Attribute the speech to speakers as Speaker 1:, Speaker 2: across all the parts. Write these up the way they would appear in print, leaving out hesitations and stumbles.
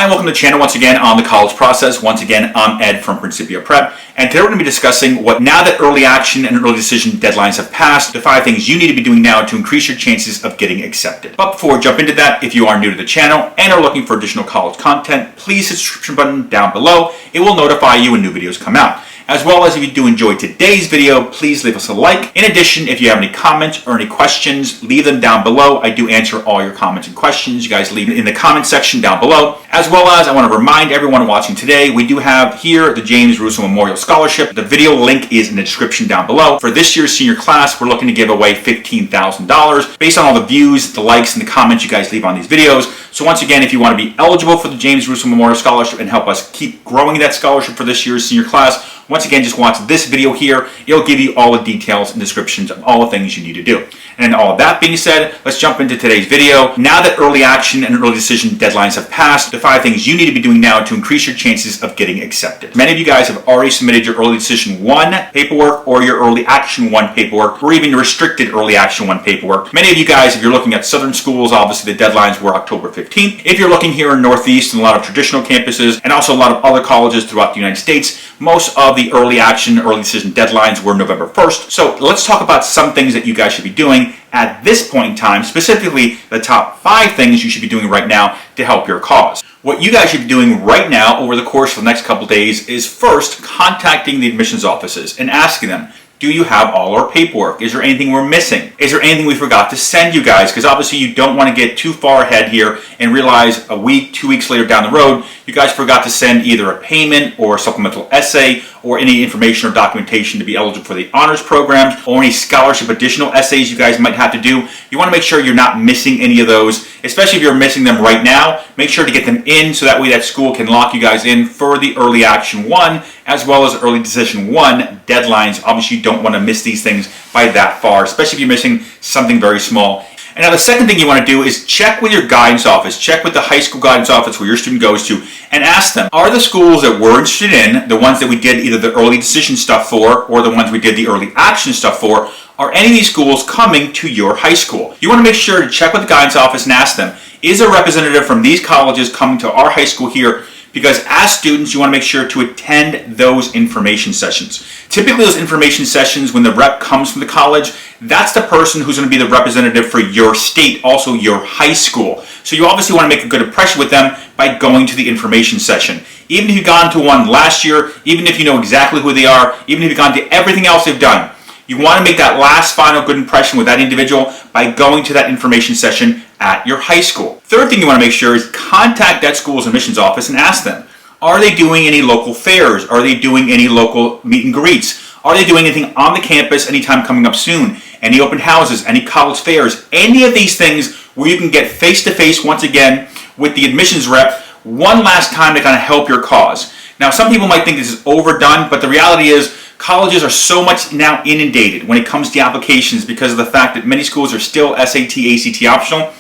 Speaker 1: Hi, welcome to the channel once again on the college process. Once again, I'm Ed from Principia Prep, and today we're going to be discussing what, now that early action and early decision deadlines have passed, the 5 things you need to be doing now to increase your chances of getting accepted. But before we jump into that, if you are new to the channel and are looking for additional college content, please hit the subscription button down below. It will notify you when new videos come out. As well as if you do enjoy today's video, please leave us a like. In addition, if you have any comments or any questions, leave them down below. I do answer all your comments and questions. You guys leave it in the comment section down below. As well as I want to remind everyone watching today, we do have here the James Russo Memorial Scholarship. The video link is in the description down below. For this year's senior class, we're looking to give away $15,000 based on all the views, the likes, and the comments you guys leave on these videos. So once again, if you want to be eligible for the James Russo Memorial Scholarship and help us keep growing that scholarship for this year's senior class, once again, just watch this video here. It'll give you all the details and descriptions of all the things you need to do. And all of that being said, let's jump into today's video. Now that early action and early decision deadlines have passed, the 5 things you need to be doing now to increase your chances of getting accepted. Many of you guys have already submitted your early decision 1 paperwork or your early action 1 paperwork or even your restricted early action 1 paperwork. Many of you guys, if you're looking at southern schools, obviously the deadlines were October 15th. If you're looking here in Northeast and a lot of traditional campuses and also a lot of other colleges throughout the United States, most of the early action, early decision deadlines were November 1st. So let's talk about some things that you guys should be doing at this point in time, specifically the top 5 things you should be doing right now to help your cause. What you guys should be doing right now over the course of the next couple days is first contacting the admissions offices and asking them, do you have all our paperwork? Is there anything we're missing? Is there anything we forgot to send you guys? Because obviously you don't want to get too far ahead here and realize a week, 2 weeks later down the road, you guys forgot to send either a payment or a supplemental essay or any information or documentation to be eligible for the honors programs or any scholarship additional essays you guys might have to do. You want to make sure you're not missing any of those, especially if you're missing them right now. Make sure to get them in so that way that school can lock you guys in for the early action 1 as well as early decision 1 deadlines. Obviously you don't want to miss these things by that far, especially if you're missing something very small. And now the second thing you want to do is check with your guidance office, check with the high school guidance office where your student goes to, and ask them, are the schools that we're interested in, the ones that we did either the early decision stuff for or the ones we did the early action stuff for, are any of these schools coming to your high school? You want to make sure to check with the guidance office and ask them, is a representative from these colleges coming to our high school here? Because as students, you want to make sure to attend those information sessions. Typically those information sessions, when the rep comes from the college, that's the person who's going to be the representative for your state, also your high school. So you obviously want to make a good impression with them by going to the information session. Even if you've gone to one last year, even if you know exactly who they are, even if you've gone to everything else they've done, you want to make that last final good impression with that individual by going to that information session at your high school. Third thing you want to make sure is contact that school's admissions office and ask them, are they doing any local fairs? Are they doing any local meet and greets? Are they doing anything on the campus anytime coming up soon? Any open houses, any college fairs, any of these things where you can get face-to-face once again with the admissions rep one last time to kind of help your cause. Now some people might think this is overdone, but the reality is colleges are so much now inundated when it comes to applications because of the fact that many schools are still SAT, ACT optional,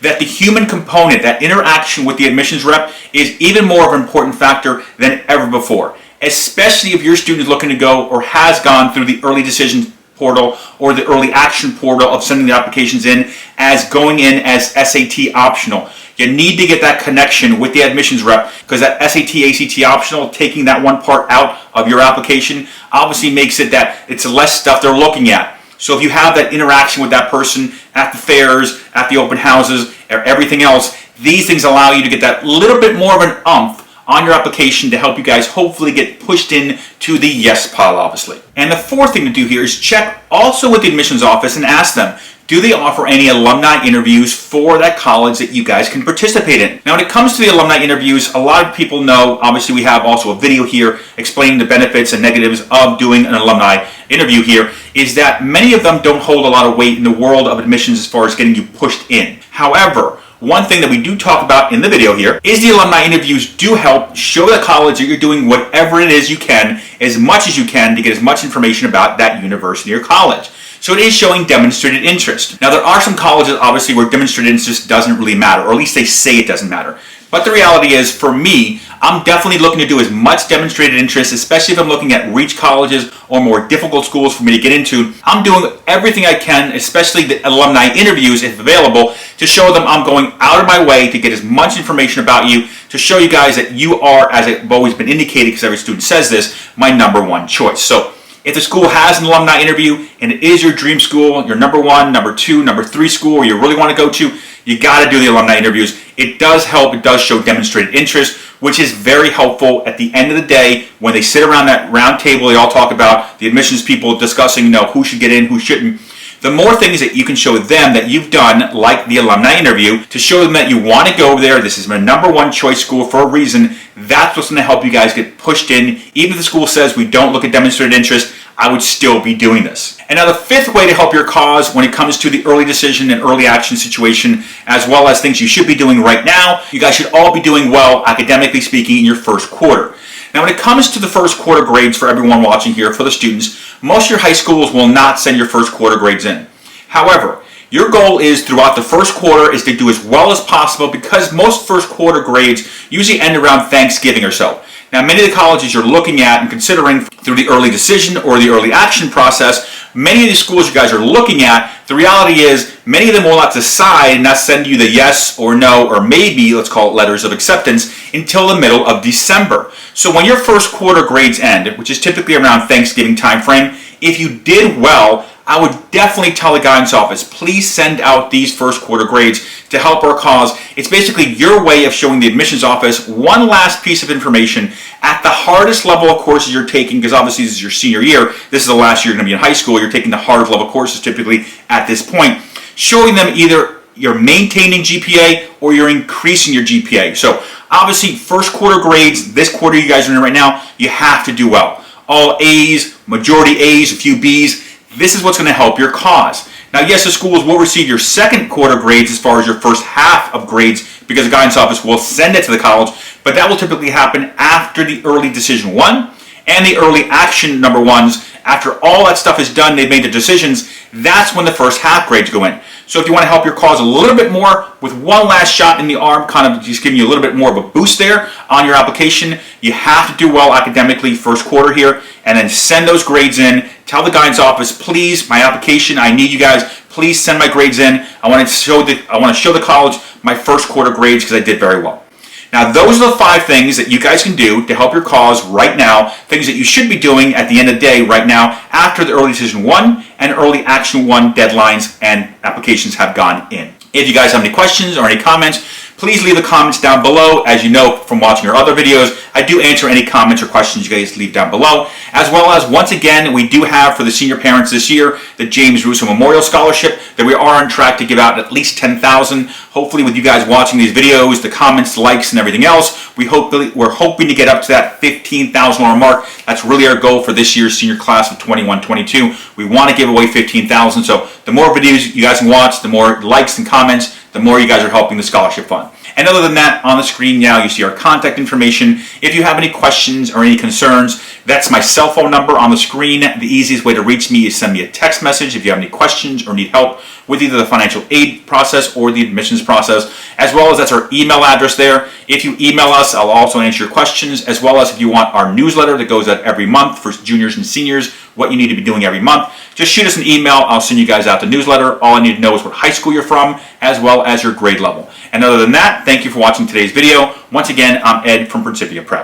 Speaker 1: that the human component, that interaction with the admissions rep is even more of an important factor than ever before, especially if your student is looking to go or has gone through the early decision portal or the early action portal of sending the applications in as going in as SAT optional. You need to get that connection with the admissions rep because that SAT, ACT optional, taking that one part out of your application obviously makes it that it's less stuff they're looking at. So if you have that interaction with that person at the fairs, at the open houses, or everything else, these things allow you to get that little bit more of an oomph on your application to help you guys hopefully get pushed in to the yes pile, obviously. And the fourth thing to do here is check also with the admissions office and ask them, do they offer any alumni interviews for that college that you guys can participate in? Now when it comes to the alumni interviews, a lot of people know, obviously we have also a video here explaining the benefits and negatives of doing an alumni interview here, is that many of them don't hold a lot of weight in the world of admissions as far as getting you pushed in. However, one thing that we do talk about in the video here is the alumni interviews do help show the college that you're doing whatever it is you can, as much as you can, to get as much information about that university or college. So it is showing demonstrated interest. Now there are some colleges obviously where demonstrated interest doesn't really matter, or at least they say it doesn't matter. But the reality is, for me, I'm definitely looking to do as much demonstrated interest, especially if I'm looking at reach colleges or more difficult schools for me to get into. I'm doing everything I can, especially the alumni interviews if available, to show them I'm going out of my way to get as much information about you, to show you guys that you are, as I've always been indicated, because every student says this, my number one choice. So if the school has an alumni interview and it is your dream school, your number one, number two, number three school where you really want to go to, you got to do the alumni interviews. It does help. It does show demonstrated interest, which is very helpful at the end of the day when they sit around that round table. They all talk about the admissions people discussing, who should get in, who shouldn't. The more things that you can show them that you've done, like the alumni interview, to show them that you want to go there, this is my number one choice school for a reason, that's what's going to help you guys get pushed in. Even if the school says we don't look at demonstrated interest, I would still be doing this. And now the fifth way to help your cause when it comes to the early decision and early action situation, as well as things you should be doing right now, you guys should all be doing well, academically speaking, in your first quarter. Now when it comes to the first quarter grades for everyone watching here, for the students, most of your high schools will not send your first quarter grades in. However, your goal is throughout the first quarter is to do as well as possible, because most first quarter grades usually end around Thanksgiving or so. Now, many of the colleges you're looking at and considering through the early decision or the early action process, many of these schools you guys are looking at, the reality is many of them will not decide and not send you the yes or no or maybe, let's call it letters of acceptance, until the middle of December. So when your first quarter grades end, which is typically around Thanksgiving time frame, if you did well, I would definitely tell the guidance office, please send out these first quarter grades to help our cause. It's basically your way of showing the admissions office one last piece of information at the hardest level of courses you're taking, because obviously this is your senior year. This is the last year you're going to be in high school. You're taking the hardest level courses typically at this point, showing them either you're maintaining GPA or you're increasing your GPA. So obviously first quarter grades, this quarter you guys are in right now, you have to do well. All A's, majority A's, a few B's. This is what's going to help your cause. Now, yes, the schools will receive your second quarter grades as far as your first half of grades, because the guidance office will send it to the college, but that will typically happen after the early decision one and the early action number ones. After all that stuff is done, they've made the decisions, that's when the first half grades go in. So if you want to help your cause a little bit more with one last shot in the arm, kind of just giving you a little bit more of a boost there on your application, you have to do well academically first quarter here, and then send those grades in. Tell the guidance office, please, my application, I need you guys, please send my grades in. I want to show the college my first quarter grades because I did very well. Now, those are the 5 things that you guys can do to help your cause right now, things that you should be doing at the end of the day right now after the early decision 1 and early action 1 deadlines and applications have gone in. If you guys have any questions or any comments, please leave the comments down below. As you know from watching our other videos, I do answer any comments or questions you guys leave down below. As well as, once again, we do have for the senior parents this year, the James Russo Memorial Scholarship that we are on track to give out at least 10,000. Hopefully with you guys watching these videos, the comments, likes, and everything else, we're hoping to get up to that $15,000 mark. That's really our goal for this year's senior class of 21-22. We want to give away 15,000. So the more videos you guys can watch, the more likes and comments, the more you guys are helping the scholarship fund. And other than that, on the screen now you see our contact information. If you have any questions or any concerns, that's my cell phone number on the screen. The easiest way to reach me is send me a text message if you have any questions or need help with either the financial aid process or the admissions process, as well as that's our email address there. If you email us, I'll also answer your questions, as well as if you want our newsletter that goes out every month for juniors and seniors, what you need to be doing every month. Just shoot us an email. I'll send you guys out the newsletter. All I need to know is what high school you're from, as well as your grade level. And other than that, thank you for watching today's video. Once again, I'm Ed from Principia Prep.